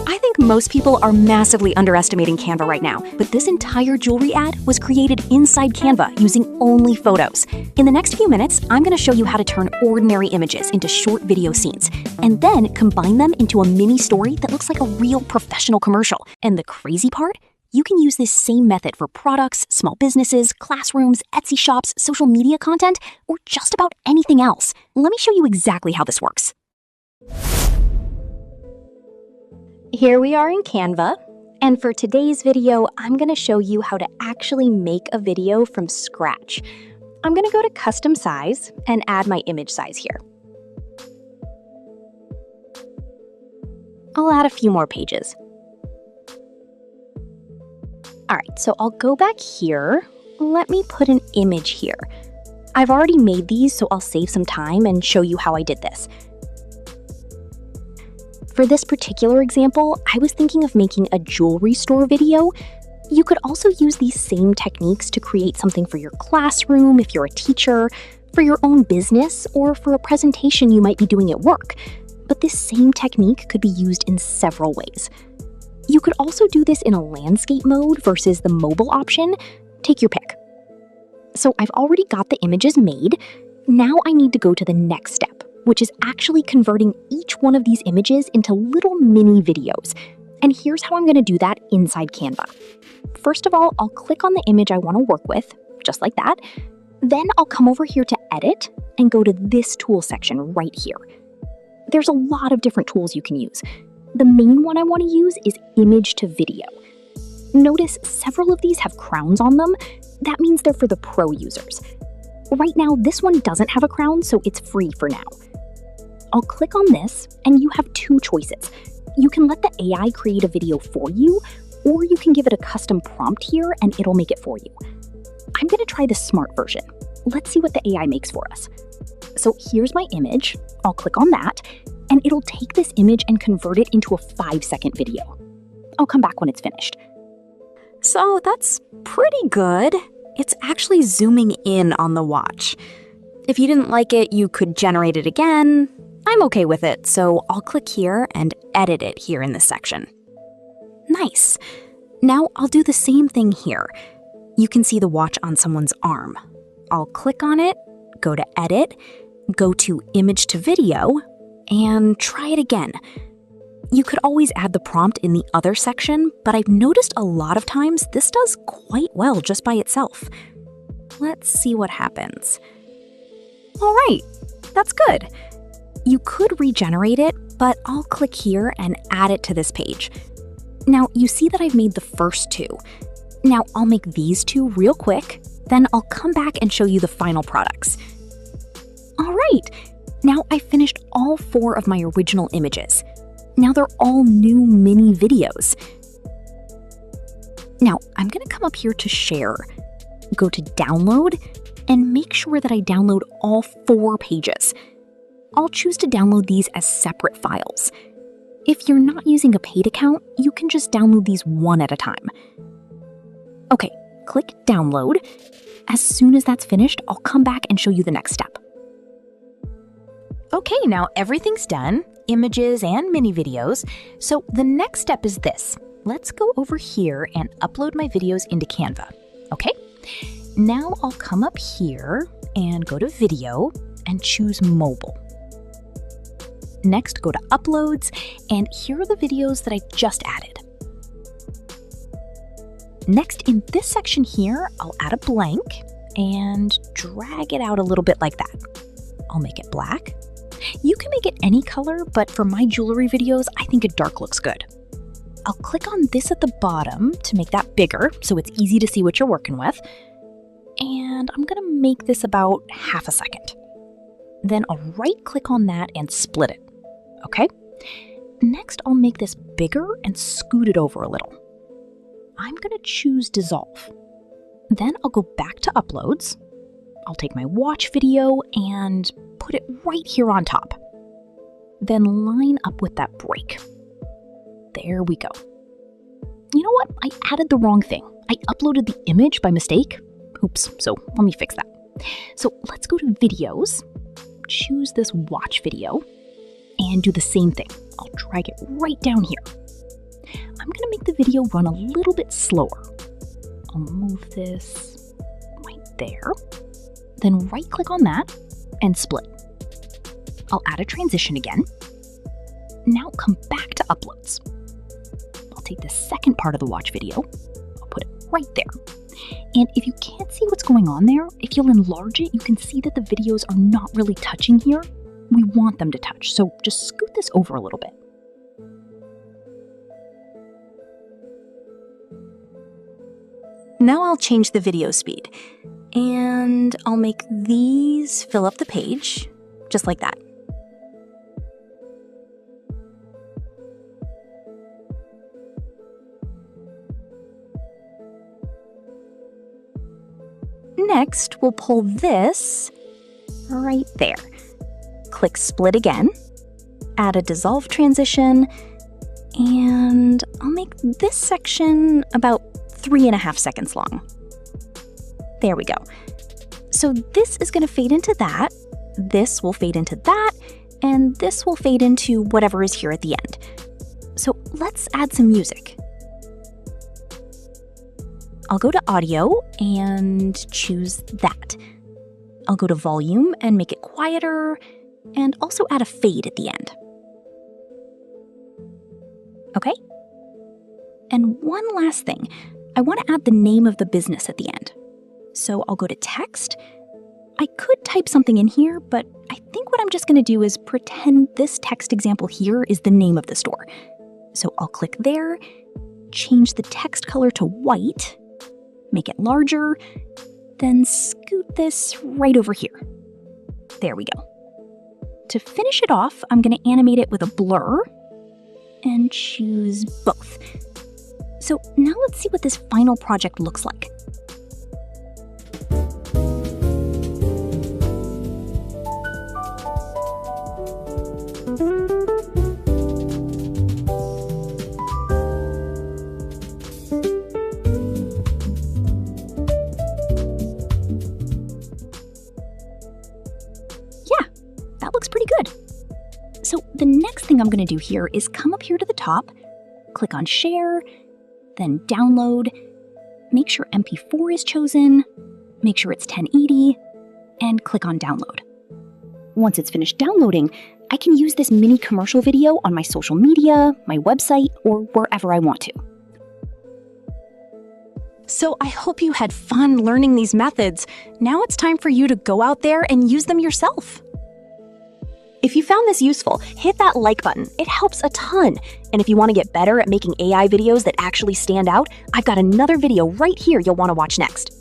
I think most people are massively underestimating Canva right now, but this entire jewelry ad was created inside Canva using only photos. In the next few minutes, I'm going to show you how to turn ordinary images into short video scenes, and then combine them into a mini story that looks like a real professional commercial. And the crazy part? You can use this same method for products, small businesses, classrooms, Etsy shops, social media content, or just about anything else. Let me show you exactly how this works. Here we are in Canva, and for today's video, I'm going to show you how to actually make a video from scratch. I'm going to go to Custom Size and add my image size here. I'll add a few more pages. All right, so I'll go back here. Let me put an image here. I've already made these, so I'll save some time and show you how I did this. For this particular example, I was thinking of making a jewelry store video. You could also use these same techniques to create something for your classroom if you're a teacher, for your own business, or for a presentation you might be doing at work. But this same technique could be used in several ways. You could also do this in a landscape mode versus the mobile option. Take your pick. So I've already got the images made. Now I need to go to the next step, which is actually converting each one of these images into little mini videos. And here's how I'm going to do that inside Canva. First of all, I'll click on the image I want to work with, just like that. Then I'll come over here to Edit and go to this tool section right here. There's a lot of different tools you can use. The main one I want to use is Image to Video. Notice several of these have crowns on them. That means they're for the pro users. Right now, this one doesn't have a crown, so it's free for now. I'll click on this, and you have two choices. You can let the AI create a video for you, or you can give it a custom prompt here, and it'll make it for you. I'm going to try the smart version. Let's see what the AI makes for us. So here's my image. I'll click on that, and it'll take this image and convert it into a 5-second video. I'll come back when it's finished. So that's pretty good. It's actually zooming in on the watch. If you didn't like it, you could generate it again. I'm okay with it, so I'll click here and edit it here in this section. Nice. Now I'll do the same thing here. You can see the watch on someone's arm. I'll click on it, go to Edit, go to Image to Video, and try it again. You could always add the prompt in the other section, but I've noticed a lot of times this does quite well just by itself. Let's see what happens. All right, that's good. You could regenerate it, but I'll click here and add it to this page. Now, you see that I've made the first two. Now, I'll make these two real quick, then I'll come back and show you the final products. All right, now I finished all 4 of my original images. Now they're all new mini videos. Now, I'm going to come up here to Share, go to Download, and make sure that I download all 4 pages. I'll choose to download these as separate files. If you're not using a paid account, you can just download these one at a time. Okay, click Download. As soon as that's finished, I'll come back and show you the next step. Okay, now everything's done, images and mini videos. So the next step is this. Let's go over here and upload my videos into Canva, okay? Now I'll come up here and go to Video and choose Mobile. Next, go to Uploads, and here are the videos that I just added. Next, in this section here, I'll add a blank and drag it out a little bit like that. I'll make it black. You can make it any color, but for my jewelry videos, I think a dark looks good. I'll click on this at the bottom to make that bigger so it's easy to see what you're working with. And I'm gonna make this about half a second. Then I'll right-click on that and split it. Okay? Next, I'll make this bigger and scoot it over a little. I'm gonna choose Dissolve. Then I'll go back to Uploads. I'll take my watch video and put it right here on top. Then line up with that break. There we go. You know what? I added the wrong thing. I uploaded the image by mistake. Oops, so let me fix that. So let's go to Videos, choose this watch video, and do the same thing. I'll drag it right down here. I'm gonna make the video run a little bit slower. I'll move this right there, then right-click on that and split. I'll add a transition again. Now come back to uploads. I'll take the second part of the watch video, I'll put it right there. And if you can't see what's going on there, if you'll enlarge it, you can see that the videos are not really touching here. We want them to touch, so just scoot this over a little bit. Now I'll change the video speed, and I'll make these fill up the page, just like that. Next, we'll pull this right there. Click split again, add a dissolve transition, and I'll make this section about 3.5 seconds long. There we go. So this is going to fade into that, this will fade into that, and this will fade into whatever is here at the end. So let's add some music. I'll go to audio and choose that. I'll go to volume and make it quieter, and also add a fade at the end. Okay? And one last thing, I want to add the name of the business at the end. So I'll go to text. I could type something in here, but I think what I'm just going to do is pretend this text example here is the name of the store. So I'll click there, change the text color to white, make it larger, then scoot this right over here. There we go. To finish it off, I'm going to animate it with a blur and choose both. So now let's see what this final project looks like. That looks pretty good. So the next thing I'm going to do here is come up here to the top, click on Share, then Download, make sure MP4 is chosen, make sure it's 1080, and click on Download. Once it's finished downloading, I can use this mini commercial video on my social media, my website, or wherever I want to. So I hope you had fun learning these methods. Now it's time for you to go out there and use them yourself. If you found this useful, hit that like button. It helps a ton. And if you want to get better at making AI videos that actually stand out, I've got another video right here you'll want to watch next.